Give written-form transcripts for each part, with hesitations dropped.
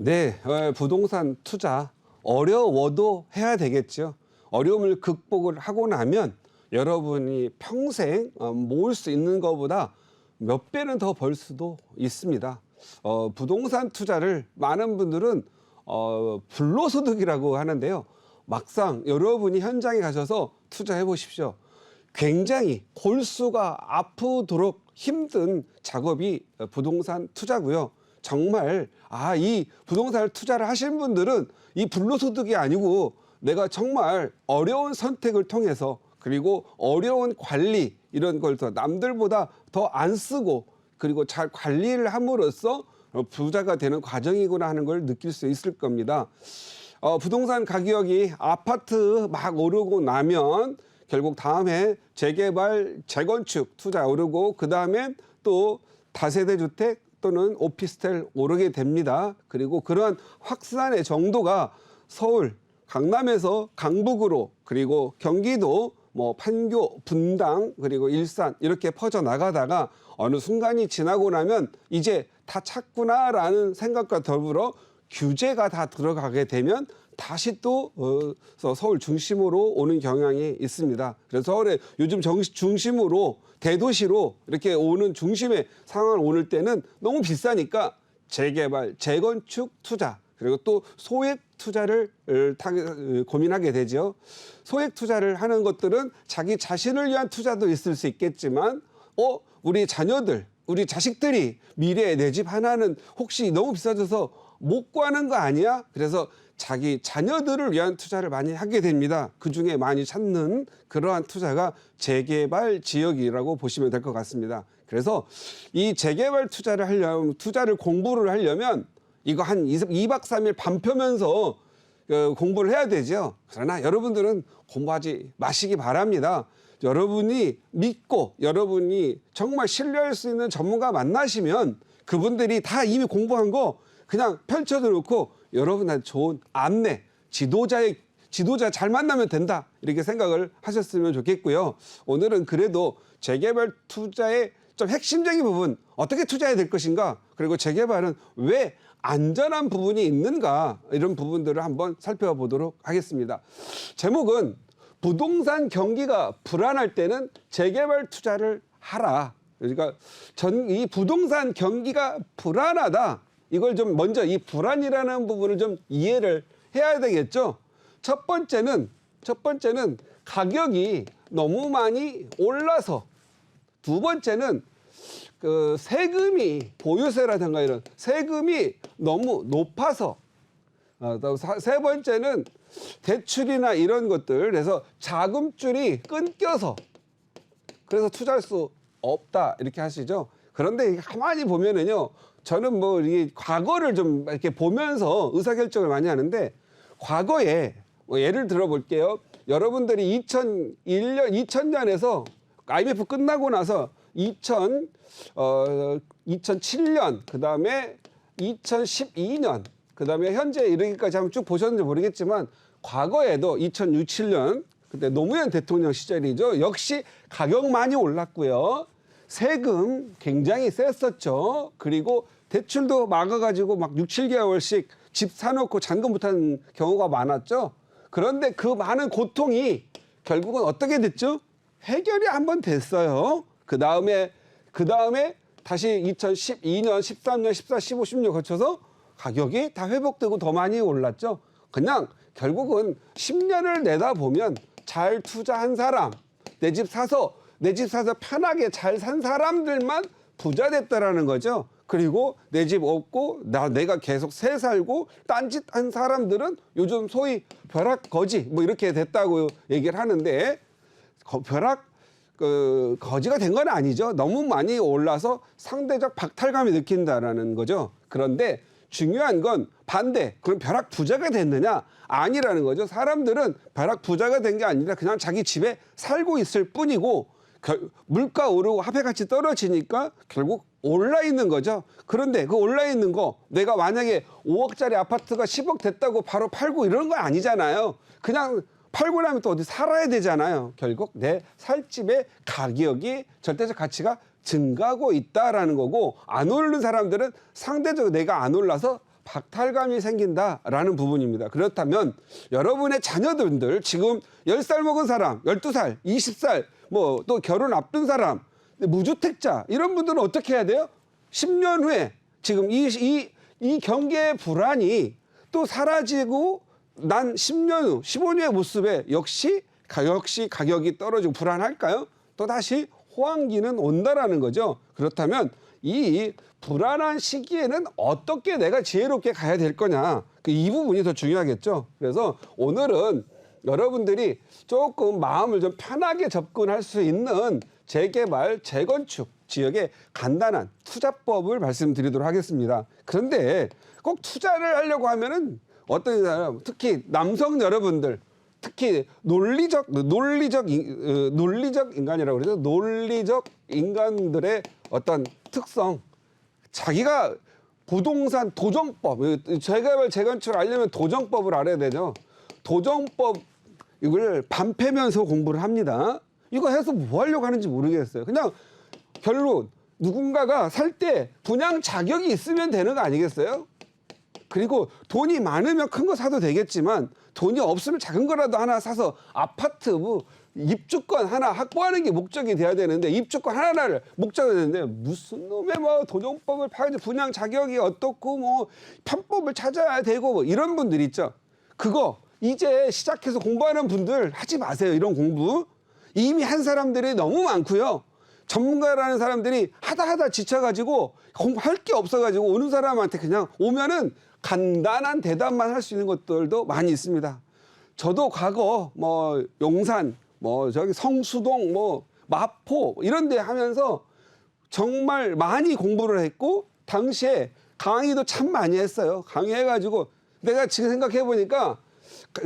네, 부동산 투자 어려워도 해야 되겠죠. 어려움을 극복을 하고 나면 여러분이 평생 모을 수 있는 것보다 몇 배는 더 벌 수도 있습니다. 부동산 투자를 많은 분들은 불로소득이라고 하는데요. 막상 여러분이 현장에 가셔서 투자해 보십시오. 굉장히 골수가 아프도록 힘든 작업이 부동산 투자고요. 정말 이 부동산을 투자를 하신 분들은 이 불로소득이 아니고 내가 정말 어려운 선택을 통해서 그리고 어려운 관리 이런 걸 더 남들보다 더 안 쓰고 그리고 잘 관리를 함으로써 부자가 되는 과정이구나 하는 걸 느낄 수 있을 겁니다. 부동산 가격이 아파트 막 오르고 나면 결국 다음에 재개발, 재건축 투자 오르고 그다음엔 또 다세대 주택 또는 오피스텔 오르게 됩니다. 그리고 그러한 확산의 정도가 서울, 강남에서 강북으로 그리고 경기도 판교, 분당 그리고 일산 이렇게 퍼져 나가다가 어느 순간이 지나고 나면 이제 다 찼구나라는 생각과 더불어 규제가 다 들어가게 되면 다시 또 서울 중심으로 오는 경향이 있습니다. 그래서 서울에 요즘 중심으로 대도시로 이렇게 오는 중심의 상황을 오를 때는 너무 비싸니까 재개발, 재건축 투자 그리고 또 소액 투자를 고민하게 되죠. 소액 투자를 하는 것들은 자기 자신을 위한 투자도 있을 수 있겠지만 우리 자녀들, 우리 자식들이 미래에 내 집 하나는 혹시 너무 비싸져서 못 구하는 거 아니야? 그래서 자기 자녀들을 위한 투자를 많이 하게 됩니다. 그중에 많이 찾는 그러한 투자가 재개발 지역이라고 보시면 될 것 같습니다. 그래서 이 재개발 투자를 공부를 하려면 이거 한 2박 3일 밤 펴면서 공부를 해야 되죠. 그러나 여러분들은 공부하지 마시기 바랍니다. 여러분이 믿고 여러분이 정말 신뢰할 수 있는 전문가 만나시면 그분들이 다 이미 공부한 거 그냥 펼쳐져 놓고 여러분한테 좋은 안내, 지도자 잘 만나면 된다. 이렇게 생각을 하셨으면 좋겠고요. 오늘은 그래도 재개발 투자의 좀 핵심적인 부분, 어떻게 투자해야 될 것인가, 그리고 재개발은 왜 안전한 부분이 있는가, 이런 부분들을 한번 살펴보도록 하겠습니다. 제목은 부동산 경기가 불안할 때는 재개발 투자를 하라. 그러니까 이 부동산 경기가 불안하다. 이걸 좀 먼저 이 불안이라는 부분을 좀 이해를 해야 되겠죠. 첫 번째는 가격이 너무 많이 올라서, 두 번째는 그 세금이 보유세라든가 이런 세금이 너무 높아서, 세 번째는 대출이나 이런 것들 그래서 자금줄이 끊겨서 그래서 투자할 수 없다 이렇게 하시죠. 그런데 가만히 보면은요, 저는 이 과거를 좀 이렇게 보면서 의사결정을 많이 하는데 과거에 예를 들어 볼게요. 여러분들이 2000년에서 IMF 끝나고 나서 2007년 그다음에 2012년 그다음에 현재 이르기까지 한번 쭉 보셨는지 모르겠지만 과거에도 2006, 7년 그때 노무현 대통령 시절이죠. 역시 가격 많이 올랐고요. 세금 굉장히 셌었죠. 그리고 대출도 막아가지고 막 6, 7개월씩 집 사놓고 잔금 못하는 경우가 많았죠. 그런데 그 많은 고통이 결국은 어떻게 됐죠? 해결이 한번 됐어요. 그 다음에 다시 2012년, 13년, 14, 15, 16 거쳐서 가격이 다 회복되고 더 많이 올랐죠. 그냥 결국은 10년을 내다보면 잘 투자한 사람, 내 집 사서 편하게 잘 산 사람들만 부자 됐다라는 거죠. 그리고 내 집 없고 내가 계속 새 살고 딴짓한 사람들은 요즘 소위 벼락거지 이렇게 됐다고 얘기를 하는데 거지가 된 건 아니죠. 너무 많이 올라서 상대적 박탈감이 느낀다라는 거죠. 그런데 중요한 건 반대. 그럼 벼락 부자가 됐느냐? 아니라는 거죠. 사람들은 벼락 부자가 된 게 아니라 그냥 자기 집에 살고 있을 뿐이고 물가 오르고 화폐가치 떨어지니까 결국 올라 있는 거죠. 그런데 그 올라 있는 거 내가 만약에 5억짜리 아파트가 10억 됐다고 바로 팔고 이런 건 아니잖아요. 그냥 팔고 나면 또 어디 살아야 되잖아요. 결국 내 살 집의 가격이 절대적 가치가 증가하고 있다라는 거고 안 오르는 사람들은 상대적으로 내가 안 올라서 박탈감이 생긴다라는 부분입니다. 그렇다면 여러분의 자녀분들 지금 10살 먹은 사람, 12살, 20살, 뭐 또 결혼 앞둔 사람, 무주택자 이런 분들은 어떻게 해야 돼요? 10년 후에 지금 이 경계의 불안이 또 사라지고 난 10년 후, 15년의 모습에 역시 가격이 떨어지고 불안할까요? 또 다시 호황기는 온다라는 거죠. 그렇다면 이 불안한 시기에는 어떻게 내가 지혜롭게 가야 될 거냐. 이 부분이 더 중요하겠죠. 그래서 오늘은 여러분들이 조금 마음을 좀 편하게 접근할 수 있는 재개발, 재건축 지역의 간단한 투자법을 말씀드리도록 하겠습니다. 그런데 꼭 투자를 하려고 하면은 어떤 사람, 특히 남성 여러분들, 특히 논리적 인간이라고 그러죠. 논리적 인간들의 어떤 특성, 자기가 부동산 도정법, 재개발 재건축을 알려면 도정법을 알아야 되죠. 도정법 이걸 반패면서 공부를 합니다. 이거 해서 뭐 하려고 하는지 모르겠어요. 그냥 결론 누군가가 살 때 분양 자격이 있으면 되는 거 아니겠어요? 그리고 돈이 많으면 큰 거 사도 되겠지만 돈이 없으면 작은 거라도 하나 사서 아파트 뭐 입주권 하나 확보하는 게 목적이 돼야 되는데 입주권 하나를 목적이 되는데 무슨 놈의 뭐 도정법을 파가지고 분양 자격이 어떻고 뭐 편법을 찾아야 되고 뭐 이런 분들 있죠. 그거 이제 시작해서 공부하는 분들 하지 마세요. 이런 공부. 이미 한 사람들이 너무 많고요. 전문가라는 사람들이 하다 지쳐가지고 공부할 게 없어가지고 오는 사람한테 그냥 오면은 간단한 대답만 할 수 있는 것들도 많이 있습니다. 저도 과거 뭐 용산, 뭐 저기 성수동, 뭐 마포 이런 데 하면서 정말 많이 공부를 했고 당시에 강의도 참 많이 했어요. 강의해가지고 내가 지금 생각해 보니까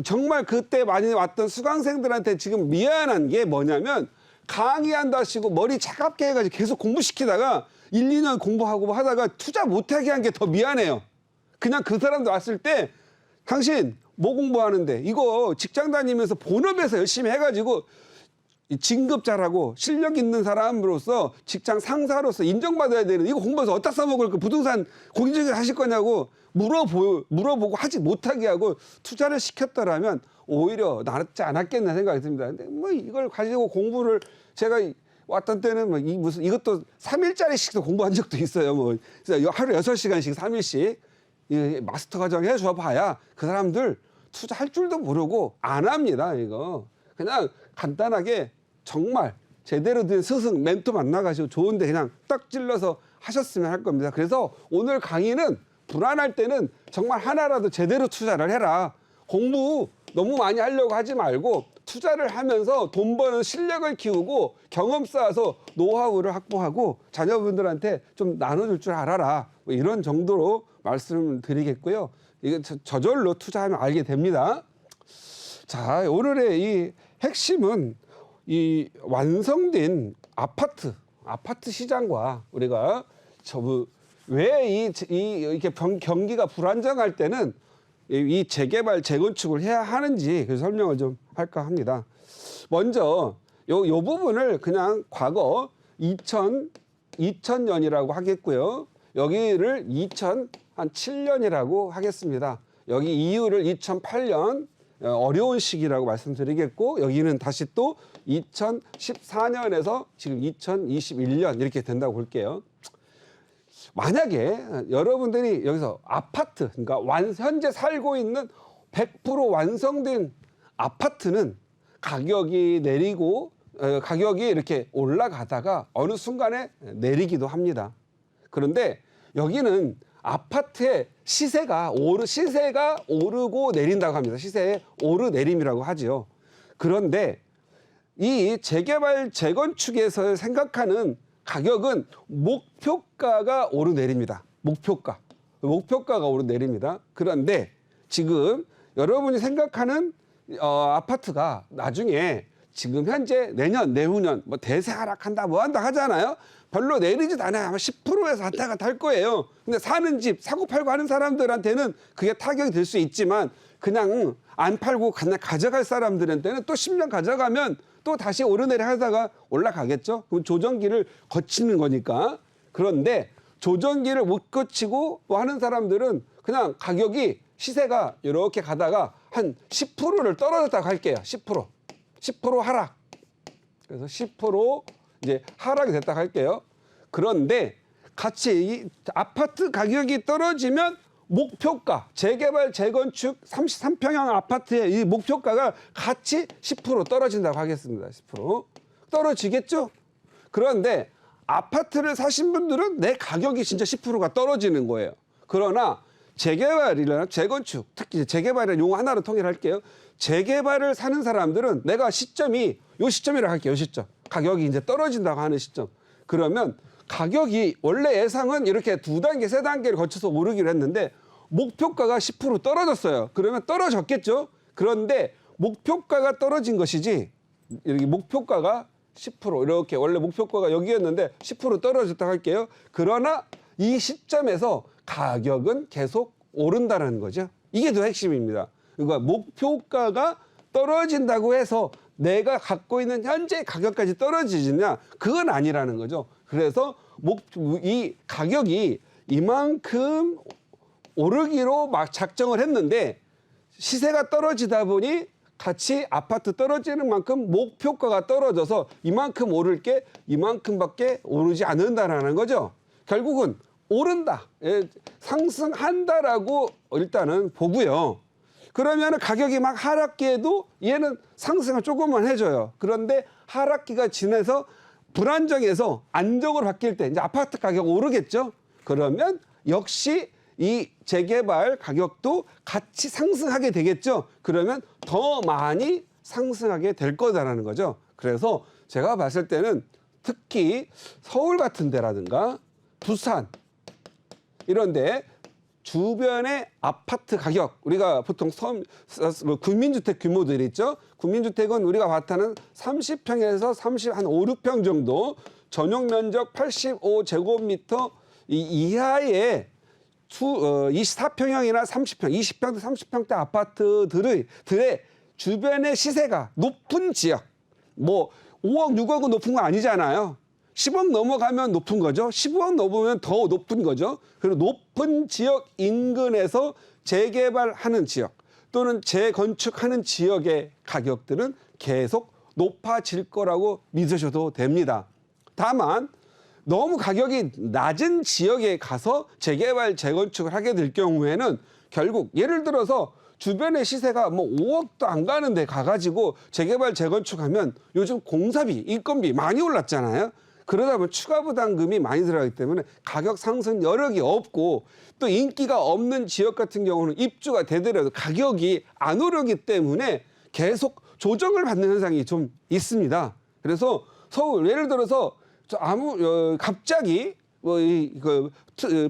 정말 그때 많이 왔던 수강생들한테 지금 미안한 게 뭐냐면 강의한다시고 머리 차갑게 해가지고 계속 공부시키다가 1, 2년 공부하고 하다가 투자 못하게 한 게 더 미안해요. 그냥 그 사람들 왔을 때 당신 뭐 공부하는데 이거 직장 다니면서 본업에서 열심히 해가지고 진급자라고 실력 있는 사람으로서 직장 상사로서 인정받아야 되는 이거 공부해서 어디다 써먹을 그 부동산 공인중개 하실 거냐고 물어보고 하지 못하게 하고 투자를 시켰더라면 오히려 낫지 않았겠나 생각이 듭니다. 근데 뭐 이걸 가지고 공부를 제가 왔던 때는 뭐 이것도 3일짜리씩도 공부한 적도 있어요. 뭐 하루 6시간씩 3일씩 마스터 과정 해줘 봐야 그 사람들 투자할 줄도 모르고 안 합니다. 이거 그냥 간단하게 정말 제대로 된 스승 멘토 만나가지고 좋은데 그냥 딱 찔러서 하셨으면 할 겁니다. 그래서 오늘 강의는 불안할 때는 정말 하나라도 제대로 투자를 해라. 공부 너무 많이 하려고 하지 말고 투자를 하면서 돈 버는 실력을 키우고 경험 쌓아서 노하우를 확보하고 자녀분들한테 좀 나눠줄 줄 알아라. 뭐 이런 정도로 말씀드리겠고요. 이게 저절로 투자하면 알게 됩니다. 자, 오늘의 이 핵심은 이 완성된 아파트 시장과 우리가 왜 이렇게 경기가 불안정할 때는 이 재개발, 재건축을 해야 하는지 그 설명을 좀 할까 합니다. 먼저 요 부분을 그냥 과거 2000년이라고 하겠고요. 여기를 2007년이라고 하겠습니다. 여기 이유를 2008년 어려운 시기라고 말씀드리겠고 여기는 다시 또 2014년에서 지금 2021년 이렇게 된다고 볼게요. 만약에 여러분들이 여기서 아파트, 그러니까 현재 살고 있는 100% 완성된 아파트는 가격이 내리고 가격이 이렇게 올라가다가 어느 순간에 내리기도 합니다. 그런데 여기는 아파트의 시세가 오르고 내린다고 합니다. 시세의 오르내림이라고 하죠. 그런데 이 재개발, 재건축에서 생각하는 가격은 목표가가 오르내립니다. 목표가가 오르내립니다. 그런데 지금 여러분이 생각하는 아파트가 나중에 지금 현재 내년, 내후년 뭐 대세 하락한다 뭐 한다 하잖아요. 별로 내리지도 않아요. 아마 10%에서 왔다 갔다 할 거예요. 근데 사는 집, 사고 팔고 하는 사람들한테는 그게 타격이 될 수 있지만 그냥 안 팔고 그냥 가져갈 사람들한테는 또 10년 가져가면 또 다시 오르내려 하다가 올라가겠죠. 그럼 조정기를 거치는 거니까. 그런데 조정기를 못 거치고 뭐 하는 사람들은 그냥 가격이 시세가 이렇게 가다가 한 10%를 떨어졌다고 할게요. 10% 하락. 그래서 10% 이제 하락이 됐다고 할게요. 그런데 같이 이 아파트 가격이 떨어지면 목표가, 재개발, 재건축 33평형 아파트의 이 목표가가 같이 10% 떨어진다고 하겠습니다. 10% 떨어지겠죠? 그런데 아파트를 사신 분들은 내 가격이 진짜 10%가 떨어지는 거예요. 그러나 재개발이나 재건축, 특히 재개발이라는 용어 하나로 통일할게요. 재개발을 사는 사람들은 내가 시점이 요 시점이라고 할게요. 요 시점. 가격이 이제 떨어진다고 하는 시점. 그러면 가격이 원래 예상은 이렇게 2단계, 3단계를 거쳐서 오르기로 했는데 목표가가 10% 떨어졌어요. 그러면 떨어졌겠죠? 그런데 목표가가 떨어진 것이지 이렇게 목표가가 10% 이렇게 원래 목표가가 여기였는데 10% 떨어졌다고 할게요. 그러나 이 시점에서 가격은 계속 오른다는 거죠. 이게 더 핵심입니다. 그러니까 목표가가 떨어진다고 해서 내가 갖고 있는 현재 가격까지 떨어지느냐? 그건 아니라는 거죠. 그래서 이 가격이 이만큼 오르기로 막 작정을 했는데 시세가 떨어지다 보니 같이 아파트 떨어지는 만큼 목표가가 떨어져서 이만큼 오를 게 이만큼밖에 오르지 않는다라는 거죠. 결국은 오른다, 상승한다라고 일단은 보고요. 그러면 가격이 막 하락기에도 얘는 상승을 조금만 해줘요. 그런데 하락기가 지나서 불안정해서 안정으로 바뀔 때 이제 아파트 가격 오르겠죠. 그러면 역시 이 재개발 가격도 같이 상승하게 되겠죠. 그러면 더 많이 상승하게 될 거다라는 거죠. 그래서 제가 봤을 때는 특히 서울 같은 데라든가 부산 이런데 주변의 아파트 가격, 우리가 보통 국민주택 규모들 있죠. 국민주택은 우리가 바타는 30평에서 30, 한 5, 6평 정도, 전용 면적 85제곱미터 이하의 24평형이나 30평, 20평대, 30평대 아파트들의 주변의 시세가 높은 지역, 뭐 5억, 6억은 높은 거 아니잖아요. 10억 넘어가면 높은 거죠. 15억 넘으면 더 높은 거죠. 그리고 높은 지역 인근에서 재개발하는 지역 또는 재건축하는 지역의 가격들은 계속 높아질 거라고 믿으셔도 됩니다. 다만 너무 가격이 낮은 지역에 가서 재개발, 재건축을 하게 될 경우에는 결국 예를 들어서 주변의 시세가 뭐 5억도 안 가는데 가가지고 재개발, 재건축하면 요즘 공사비, 인건비 많이 올랐잖아요. 그러다 보면 추가 부담금이 많이 들어가기 때문에 가격 상승 여력이 없고 또 인기가 없는 지역 같은 경우는 입주가 되더라도 가격이 안 오르기 때문에 계속 조정을 받는 현상이 좀 있습니다. 그래서 서울 예를 들어서 갑자기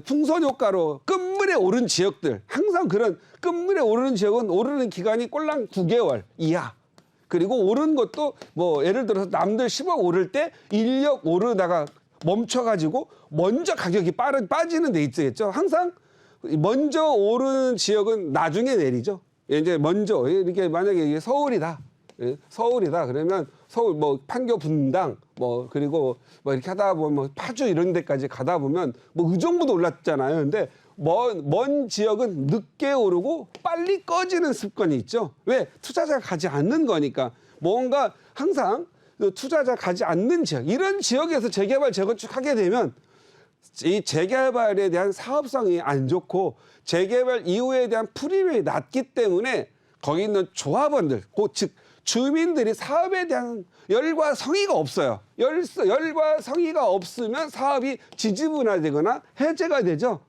풍선 효과로 끝물에 오른 지역들, 항상 그런 끝물에 오르는 지역은 오르는 기간이 꼴랑 9개월 이하. 그리고 오른 것도 뭐 예를 들어서 남들 10억 오를 때 인력 오르다가 멈춰가지고 먼저 가격이 빠지는 데 있겠죠. 항상 먼저 오르는 지역은 나중에 내리죠. 이제 먼저 이렇게 만약에 이게 서울이다. 그러면 서울 뭐 판교 분당 뭐 그리고 뭐 이렇게 하다 보면 뭐 파주 이런 데까지 가다 보면 뭐 그 정도도 올랐잖아요. 근데 먼 지역은 늦게 오르고 빨리 꺼지는 습관이 있죠. 왜? 투자자가 가지 않는 거니까. 뭔가 항상 투자자 가지 않는 지역, 이런 지역에서 재개발, 재건축하게 되면 이 재개발에 대한 사업성이 안 좋고 재개발 이후에 대한 프리미엄이 낮기 때문에 거기 있는 조합원들, 즉 주민들이 사업에 대한 열과 성의가 없어요. 열과 성의가 없으면 사업이 지지분화되거나 해제가 되죠.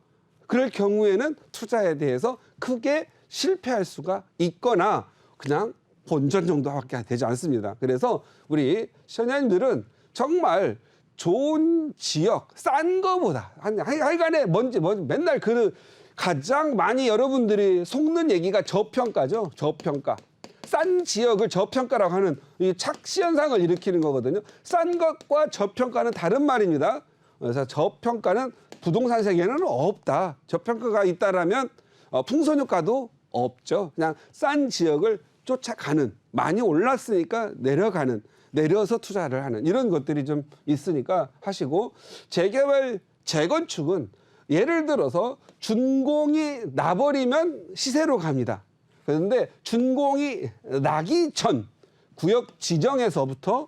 그럴 경우에는 투자에 대해서 크게 실패할 수가 있거나 그냥 본전 정도밖에 되지 않습니다. 그래서 우리 시청자님들은 정말 좋은 지역, 싼 거보다 하여간에 맨날 가장 많이 여러분들이 속는 얘기가 저평가죠. 저평가. 싼 지역을 저평가라고 하는 이 착시 현상을 일으키는 거거든요. 싼 것과 저평가는 다른 말입니다. 그래서 저평가는 부동산 세계에는 없다. 저평가가 있다라면 풍선 효과도 없죠. 그냥 싼 지역을 쫓아가는, 많이 올랐으니까 내려서 투자를 하는 이런 것들이 좀 있으니까 하시고, 재개발, 재건축은 예를 들어서 준공이 나버리면 시세로 갑니다. 그런데 준공이 나기 전 구역 지정에서부터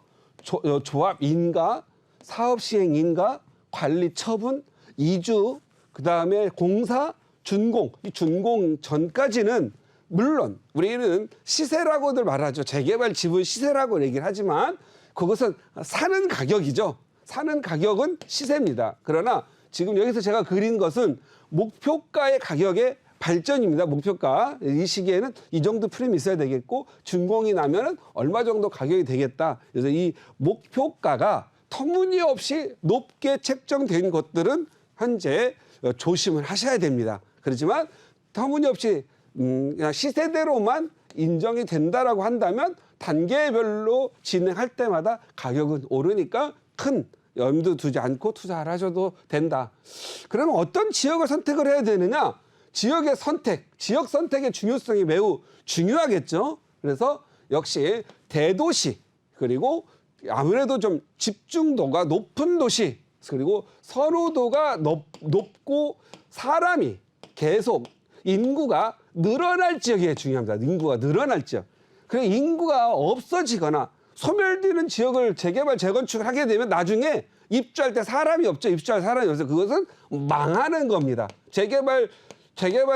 조합 인가, 사업 시행 인가, 관리 처분, 이주, 그다음에 공사, 준공. 이 준공 전까지는 물론 우리는 시세라고들 말하죠. 재개발 지분 시세라고 얘기를 하지만 그것은 사는 가격이죠. 사는 가격은 시세입니다. 그러나 지금 여기서 제가 그린 것은 목표가의 가격의 발전입니다. 목표가. 이 시기에는 이 정도 프레임이 있어야 되겠고 준공이 나면은 얼마 정도 가격이 되겠다. 그래서 이 목표가가 터무니없이 높게 책정된 것들은 현재 조심을 하셔야 됩니다. 그렇지만 터무니없이 그냥 시세대로만 인정이 된다라고 한다면 단계별로 진행할 때마다 가격은 오르니까 큰 염두 두지 않고 투자를 하셔도 된다. 그러면 어떤 지역을 선택을 해야 되느냐? 지역의 선택, 지역 선택의 중요성이 매우 중요하겠죠. 그래서 역시 대도시 그리고 아무래도 좀 집중도가 높은 도시 그리고 선호도가 높고 사람이 계속 인구가 늘어날 지역이 중요합니다. 인구가 늘어날 지역. 그리고 인구가 없어지거나 소멸되는 지역을 재개발, 재건축을 하게 되면 나중에 입주할 때 사람이 없죠. 입주할 사람이 없어서 그것은 망하는 겁니다. 재개발,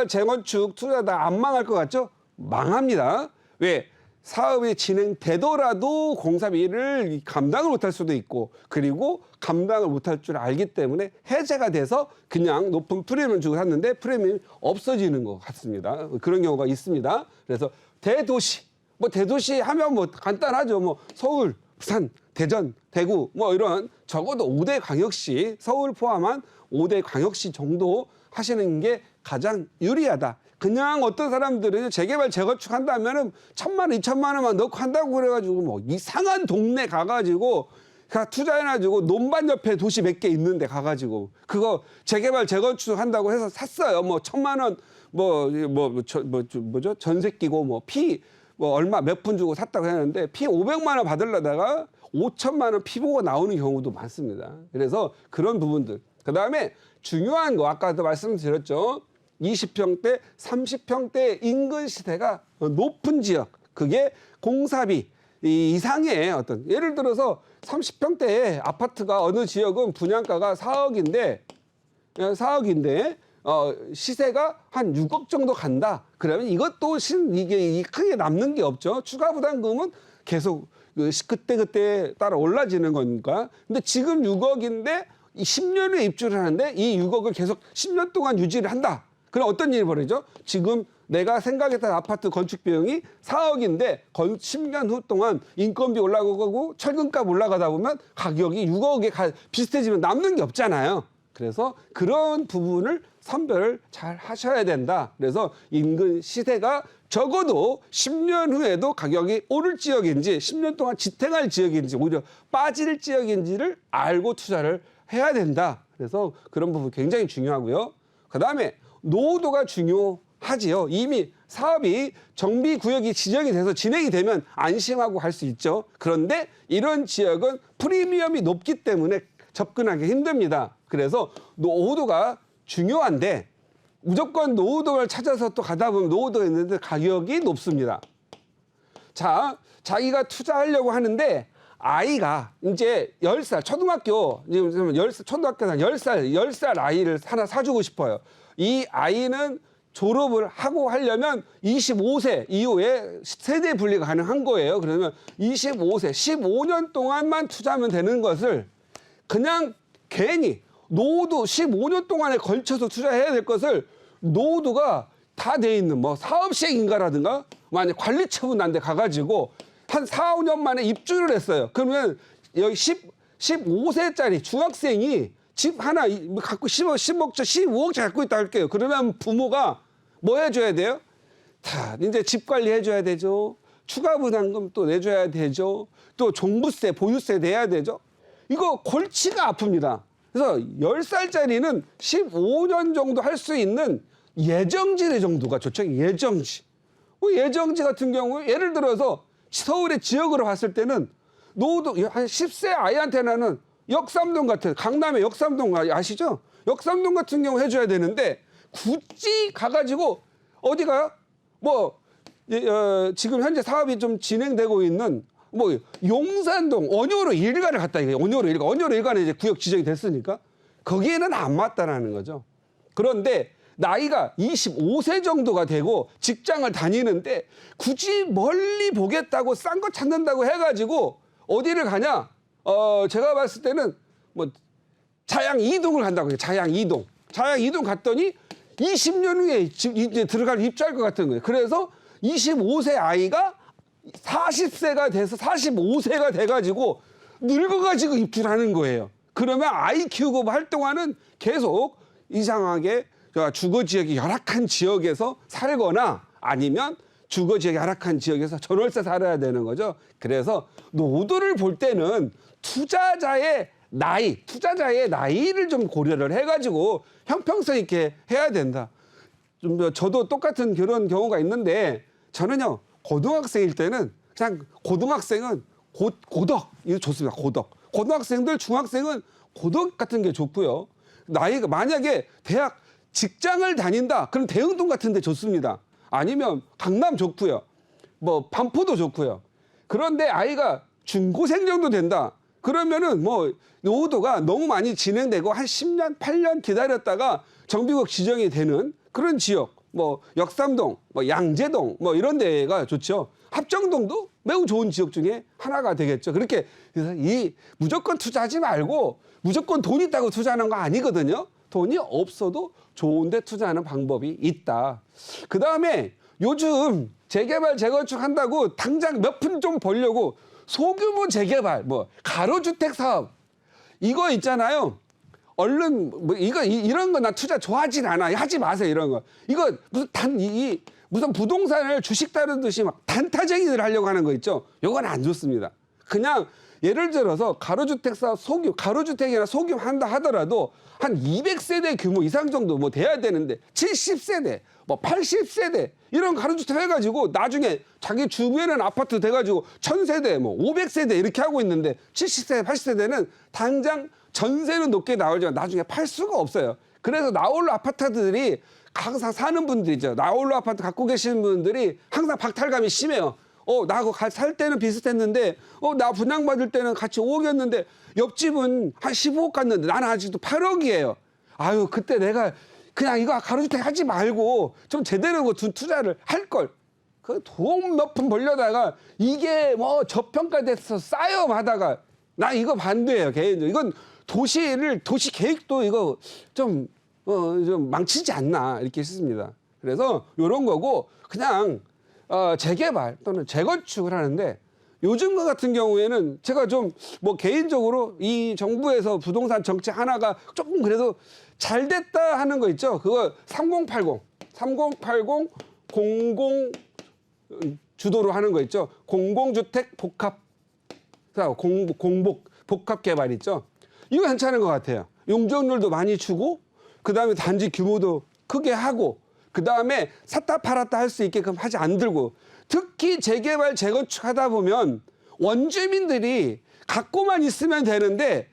재건축 투자다 안 망할 것 같죠? 망합니다. 왜? 사업이 진행되더라도 공사비를 감당을 못할 수도 있고 그리고 감당을 못할 줄 알기 때문에 해제가 돼서 그냥 높은 프리미엄을 주고 샀는데 프리미엄이 없어지는 것 같습니다. 그런 경우가 있습니다. 그래서 대도시, 뭐 대도시 하면 뭐 간단하죠. 뭐 서울, 부산, 대전, 대구 뭐 이런 적어도 5대 광역시, 서울 포함한 5대 광역시 정도 하시는 게 가장 유리하다. 그냥 어떤 사람들은 재개발, 재건축 한다면은 1,000만 원, 2,000만 원만 넣고 한다고 그래가지고 뭐 이상한 동네 가가지고 투자해가지고 논밭 옆에 도시 몇 개 있는데 가가지고 그거 재개발, 재건축 한다고 해서 샀어요. 뭐 1,000만 원, 뭐죠? 전세 끼고 뭐 얼마 몇 푼 주고 샀다고 했는데 피 500만 원 받으려다가 5천만 원 피 보고 나오는 경우도 많습니다. 그래서 그런 부분들. 그다음에 중요한 거 아까도 말씀드렸죠. 20평대, 30평대 인근 시세가 높은 지역. 그게 공사비 이상의 어떤 예를 들어서 30평대의 아파트가 어느 지역은 분양가가 4억인데 시세가 한 6억 정도 간다. 그러면 이것도 이게 크게 남는 게 없죠. 추가 부담금은 계속 그때 따라 올라지는 거니까. 근데 지금 6억인데 10년 후에 입주를 하는데 이 6억을 계속 10년 동안 유지를 한다. 그럼 어떤 일이 벌어지죠? 지금 내가 생각했던 아파트 건축 비용이 4억인데 10년 후 동안 인건비 올라가고 철근값 올라가다 보면 가격이 6억에 비슷해지면 남는 게 없잖아요. 그래서 그런 부분을 선별을 잘 하셔야 된다. 그래서 인근 시세가 적어도 10년 후에도 가격이 오를 지역인지 10년 동안 지탱할 지역인지 오히려 빠질 지역인지를 알고 투자를 해야 된다. 그래서 그런 부분 굉장히 중요하고요. 그다음에 노후도가 중요하지요. 이미 사업이 정비구역이 지정이 돼서 진행이 되면 안심하고 할 수 있죠. 그런데 이런 지역은 프리미엄이 높기 때문에 접근하기 힘듭니다. 그래서 노후도가 중요한데 무조건 노후도를 찾아서 또 가다 보면 노후도가 있는데 가격이 높습니다. 자, 자기가 투자하려고 하는데 아이가 이제 10살, 초등학교, 초등학교 10살 아이를 하나 사주고 싶어요. 이 아이는 졸업을 하고 하려면 25세 이후에 세대 분리가 가능한 거예요. 그러면 25세, 15년 동안만 투자하면 되는 것을 그냥 괜히 노후도 15년 동안에 걸쳐서 투자해야 될 것을 노후도가 다 돼 있는 뭐 사업시행인가라든가 만약 관리처분 난 데 가가지고 한 4, 5년 만에 입주를 했어요. 그러면 여기 15세짜리 중학생이 집 하나 갖고 15억짜리 갖고 있다 할게요. 그러면 부모가 뭐 해줘야 돼요? 다 이제 집 관리해줘야 되죠. 추가 부담금 또 내줘야 되죠. 또 종부세, 보유세 내야 되죠. 이거 골치가 아픕니다. 그래서 10살짜리는 15년 정도 할 수 있는 예정지 정도가 좋죠. 예정지. 예정지 같은 경우에 예를 들어서 서울의 지역으로 봤을 때는 노후도 한 10세 아이한테는 역삼동 같은 강남의 역삼동 아시죠? 역삼동 같은 경우 해줘야 되는데 굳이 가가지고 어디가 뭐 지금 현재 사업이 좀 진행되고 있는 뭐 용산동 언효로 일가를 갔다 이게 언효로 일가는 이제 구역 지정이 됐으니까 거기에는 안 맞다라는 거죠. 그런데 나이가 25세 정도가 되고 직장을 다니는데 굳이 멀리 보겠다고 싼 거 찾는다고 해가지고 어디를 가냐? 제가 봤을 때는 뭐 자양 이동을 간다고 해요. 자양 이동 갔더니 20년 후에 이제 들어갈 입주할 것 같은 거예요. 그래서 25세 아이가 40세가 돼서 45세가 돼가지고 늙어가지고 입주를 하는 거예요. 그러면 아이 키우고 활동하는 계속 이상하게 주거 지역이 열악한 지역에서 살거나 아니면 주거 지역이 열악한 지역에서 전월세 살아야 되는 거죠. 그래서 노도를 볼 때는 투자자의 나이를 좀 고려를 해가지고 형평성 있게 해야 된다. 저도 똑같은 그런 경우가 있는데 저는요 고등학생일 때는 그냥 고등학생은 고덕 이거 좋습니다. 고등학생들 중학생은 고덕 같은 게 좋고요. 나이가 만약에 대학 직장을 다닌다 그럼 대흥동 같은 데 좋습니다. 아니면 강남 좋고요. 뭐 반포도 좋고요. 그런데 아이가 중고생 정도 된다. 그러면은 뭐 노후도가 너무 많이 진행되고 한 10년, 8년 기다렸다가 정비국 지정이 되는 그런 지역, 뭐 역삼동, 뭐 양재동, 뭐 이런 데가 좋죠. 합정동도 매우 좋은 지역 중에 하나가 되겠죠. 그렇게 그래서 이 무조건 투자하지 말고 무조건 돈 있다고 투자하는 거 아니거든요. 돈이 없어도 좋은데 투자하는 방법이 있다. 그 다음에 요즘 재개발, 재건축 한다고 당장 몇 푼 좀 벌려고 소규모 재개발, 뭐 가로주택 사업 이거 있잖아요. 얼른 뭐 이런 거 나 투자 좋아하진 않아. 하지 마세요 이런 거. 이거 무슨 부동산을 주식 다루듯이 막 단타쟁이들 하려고 하는 거 있죠. 이건 안 좋습니다. 그냥 예를 들어서 가로주택 사업 가로주택이나 소규모 한다 하더라도 한 200세대 규모 이상 정도 뭐 돼야 되는데 70세대, 뭐 80세대 이런 가로주택 해가지고 나중에 자기 주변에는 아파트 돼가지고 1000세대, 뭐 500세대 이렇게 하고 있는데 70세대, 80세대는 당장 전세는 높게 나오지만 나중에 팔 수가 없어요. 그래서 나홀로 아파트들이 항상 사는 분들이죠. 나홀로 아파트 갖고 계시는 분들이 항상 박탈감이 심해요. 나하고 살 때는 비슷했는데, 나 분양받을 때는 같이 5억이었는데, 옆집은 한 15억 갔는데, 나는 아직도 8억이에요. 아유, 그때 내가 그냥 이거 가로주택 하지 말고, 좀 제대로 투자를 할걸. 그 돈 몇 푼 벌려다가, 이게 뭐 저평가돼서 쌓여가다가, 나 이거 반대예요, 개인적으로. 이건 도시 계획도 이거 좀 망치지 않나, 이렇게 싶습니다. 그래서 이런 거고, 그냥, 재개발 또는 재건축을 하는데 요즘과 같은 경우에는 제가 좀 뭐 개인적으로 이 정부에서 부동산 정책 하나가 조금 그래도 잘 됐다 하는 거 있죠. 그거 3080 공공 주도로 하는 거 있죠. 공공주택 복합 복합 개발 있죠. 이거 괜찮은 것 같아요. 용적률도 많이 주고 그다음에 단지 규모도 크게 하고 그다음에 샀다 팔았다 할 수 있게끔 하지 안 들고 특히 재개발 재건축 하다 보면 원주민들이 갖고만 있으면 되는데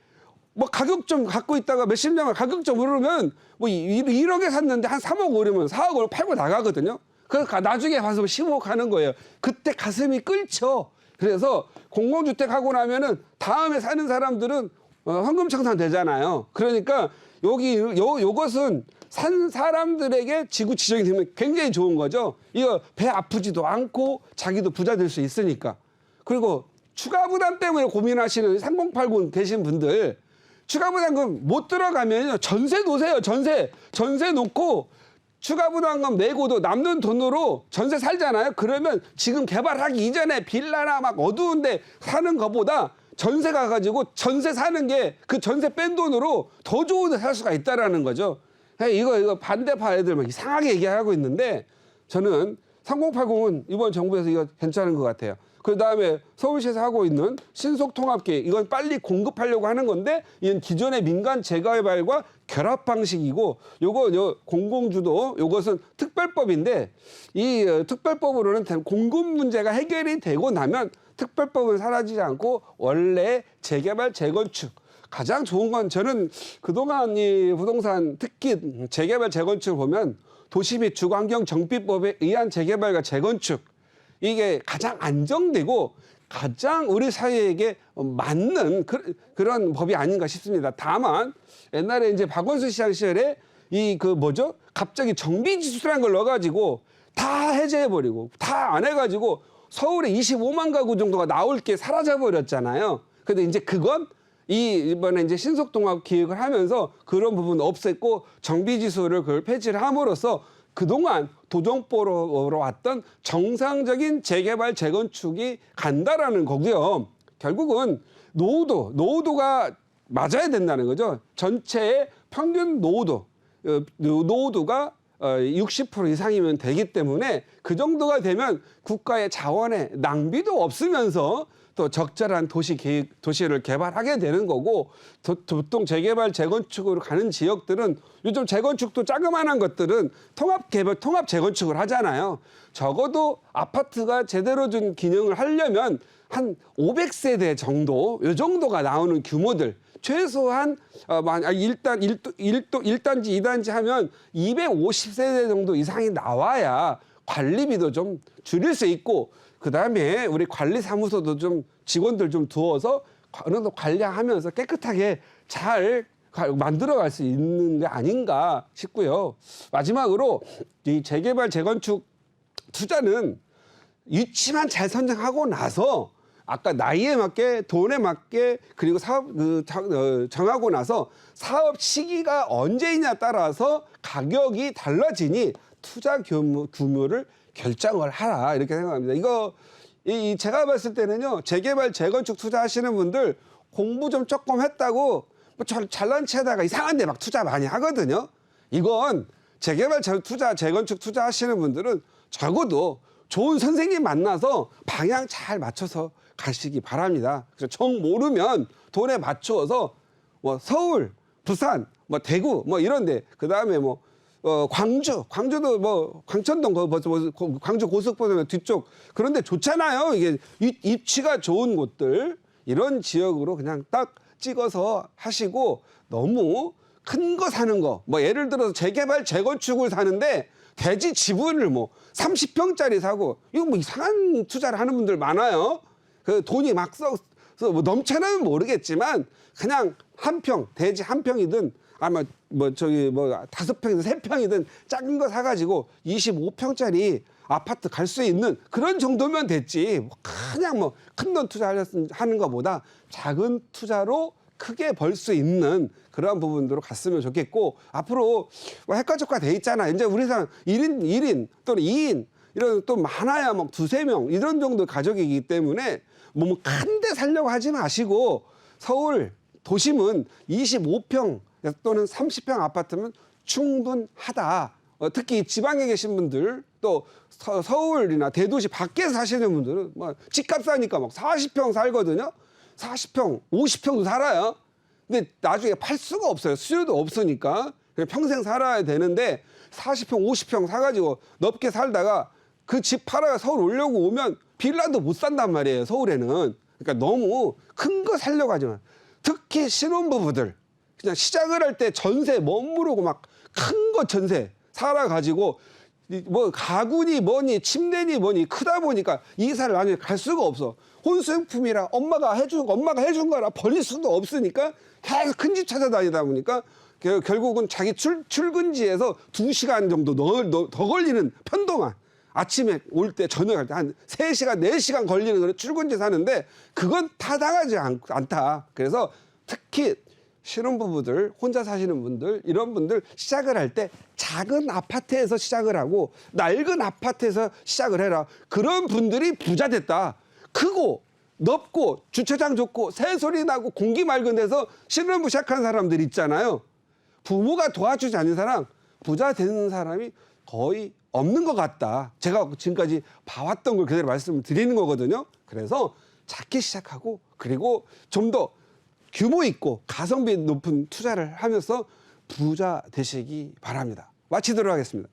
뭐 가격 좀 갖고 있다가 몇십 년간 가격 좀 오르면 뭐 1억에 샀는데 한 3억 오르면 4억으로 팔고 나가거든요. 그래서 나중에 가서 15억 하는 거예요. 그때 가슴이 끓죠. 그래서 공공주택 하고 나면은 다음에 사는 사람들은 황금청산 되잖아요. 그러니까 요것은 산 사람들에게 지구 지정이 되면 굉장히 좋은 거죠. 이거 배 아프지도 않고 자기도 부자 될 수 있으니까. 그리고 추가 부담 때문에 고민하시는 3080 되신 분들 추가 부담금 못 들어가면 전세 놓으세요. 전세 놓고 추가 부담금 내고도 남는 돈으로 전세 살잖아요. 그러면 지금 개발하기 이전에 빌라나 막 어두운데 사는 것보다 전세 가가지고 전세 사는 게 그 전세 뺀 돈으로 더 좋은 데 살 수가 있다라는 거죠. 이거 반대파 애들 막 이상하게 얘기하고 있는데 저는 3080은 이번 정부에서 이거 괜찮은 것 같아요. 그 다음에 서울시에서 하고 있는 신속통합계획 이건 빨리 공급하려고 하는 건데 이건 기존의 민간 재개발과 결합 방식이고 요거 공공주도 요것은 특별법인데 이 특별법으로는 공급 문제가 해결이 되고 나면 특별법은 사라지지 않고 원래 재개발 재건축 가장 좋은 건 저는 그동안 이 부동산 특히 재개발 재건축을 보면 도시 및 주거환경 정비법에 의한 재개발과 재건축 이게 가장 안정되고 가장 우리 사회에게 맞는 그런 법이 아닌가 싶습니다. 다만 옛날에 이제 박원순 시장 시절에 이 갑자기 정비지수라는 걸 넣어가지고 다 해제해버리고 다 안 해가지고 서울에 25만 가구 정도가 나올 게 사라져버렸잖아요. 근데 이제 그건 이번에 이제 신속통합 기획을 하면서 그런 부분 없앴고 정비지수를 그걸 폐지를 함으로써 그동안 도정법으로 왔던 정상적인 재개발 재건축이 간다라는 거고요. 결국은 노후도가 맞아야 된다는 거죠. 전체의 평균 노후도가 60% 이상이면 되기 때문에 그 정도가 되면 국가의 자원의 낭비도 없으면서 또 적절한 도시를 개발하게 되는 거고 보통 재개발 재건축으로 가는 지역들은 요즘 재건축도 자그마한 것들은 통합 재건축을 하잖아요. 적어도 아파트가 제대로 준 기능을 하려면 한 500세대 정도 요 정도가 나오는 규모들 최소한 일단 1단지 2단지 하면 250세대 정도 이상이 나와야 관리비도 좀 줄일 수 있고 그다음에 우리 관리사무소도 좀 직원들 좀 두어서 어느 정도 관리하면서 깨끗하게 잘 만들어갈 수 있는 게 아닌가 싶고요. 마지막으로 이 재개발 재건축 투자는 위치만 잘 선정하고 나서 아까 나이에 맞게 돈에 맞게 그리고 사업 정하고 나서 사업 시기가 언제이냐 따라서 가격이 달라지니 투자 규모를 결정을 하라 이렇게 생각합니다. 이거 제가 봤을 때는요 재개발 재건축 투자하시는 분들 공부 좀 조금 했다고 뭐 잘난 체하다가 이상한 데 막 투자 많이 하거든요. 이건 재개발 재건축 투자하시는 분들은 적어도 좋은 선생님 만나서 방향 잘 맞춰서 가시기 바랍니다. 그래서 정 모르면 돈에 맞추어서 뭐 서울, 부산, 뭐 대구 뭐 이런데 그다음에 뭐 광주도 뭐 광천동 광주 고속버스 뒤쪽 그런데 좋잖아요. 이게 입지가 좋은 곳들 이런 지역으로 그냥 딱 찍어서 하시고 너무 큰 거 사는 거 뭐 예를 들어서 재개발 재건축을 사는데 대지 지분을 뭐 30평짜리 사고 이거 뭐 이상한 투자를 하는 분들 많아요. 그 돈이 막 뭐 넘쳐나면 모르겠지만 그냥 한 평 대지 한 평이든 아마 뭐 5평이든 3평이든 작은 거 사가지고 25평짜리 아파트 갈 수 있는 그런 정도면 됐지. 그냥 뭐 큰 돈 투자하는 것보다 작은 투자로 크게 벌 수 있는 그런 부분으로 갔으면 좋겠고 앞으로 뭐 핵가족화 돼 있잖아. 이제 우리 사람 1인 또는 2인 이런 또 많아야 막 2~3명 이런 정도 가족이기 때문에 뭐 큰 데 살려고 하지 마시고 서울 도심은 25평 또는 30평 아파트면 충분하다. 특히 지방에 계신 분들 또 서울이나 대도시 밖에서 사시는 분들은 뭐 집값 싸니까 막 40평 살거든요. 40평, 50평도 살아요. 근데 나중에 팔 수가 없어요. 수요도 없으니까. 평생 살아야 되는데 40평, 50평 사가지고 넓게 살다가 그 집 팔아야 서울 오려고 오면 빌라도 못 산단 말이에요. 서울에는. 그러니까 너무 큰 거 살려고 하지 마. 특히 신혼부부들. 그냥 시작을 할 때 전세 멋모르고 막 큰 거 전세 살아가지고 뭐 가구니 뭐니 침대니 뭐니 크다 보니까 이사를 나중에 갈 수가 없어. 혼수용품이라 엄마가 해준 거라 버릴 수도 없으니까 계속 큰 집 찾아다니다 보니까 결국은 자기 출근지에서 2시간 정도 더 걸리는 편도만 아침에 올 때 저녁할 때 한 3시간 4시간 걸리는 그런 출근지 사는데 그건 타당하지 않다. 그래서 특히 신혼부부들 혼자 사시는 분들 이런 분들 시작을 할 때 작은 아파트에서 시작을 하고 낡은 아파트에서 시작을 해라. 그런 분들이 부자 됐다. 크고 넓고 주차장 좋고 새소리 나고 공기 맑은 데서 신혼부 시작한 사람들 있잖아요. 부모가 도와주지 않는 사람 부자 되는 사람이 거의 없는 것 같다. 제가 지금까지 봐왔던 걸 그대로 말씀을 드리는 거거든요. 그래서 작게 시작하고 그리고 좀 더 규모 있고 가성비 높은 투자를 하면서 부자 되시기 바랍니다. 마치도록 하겠습니다.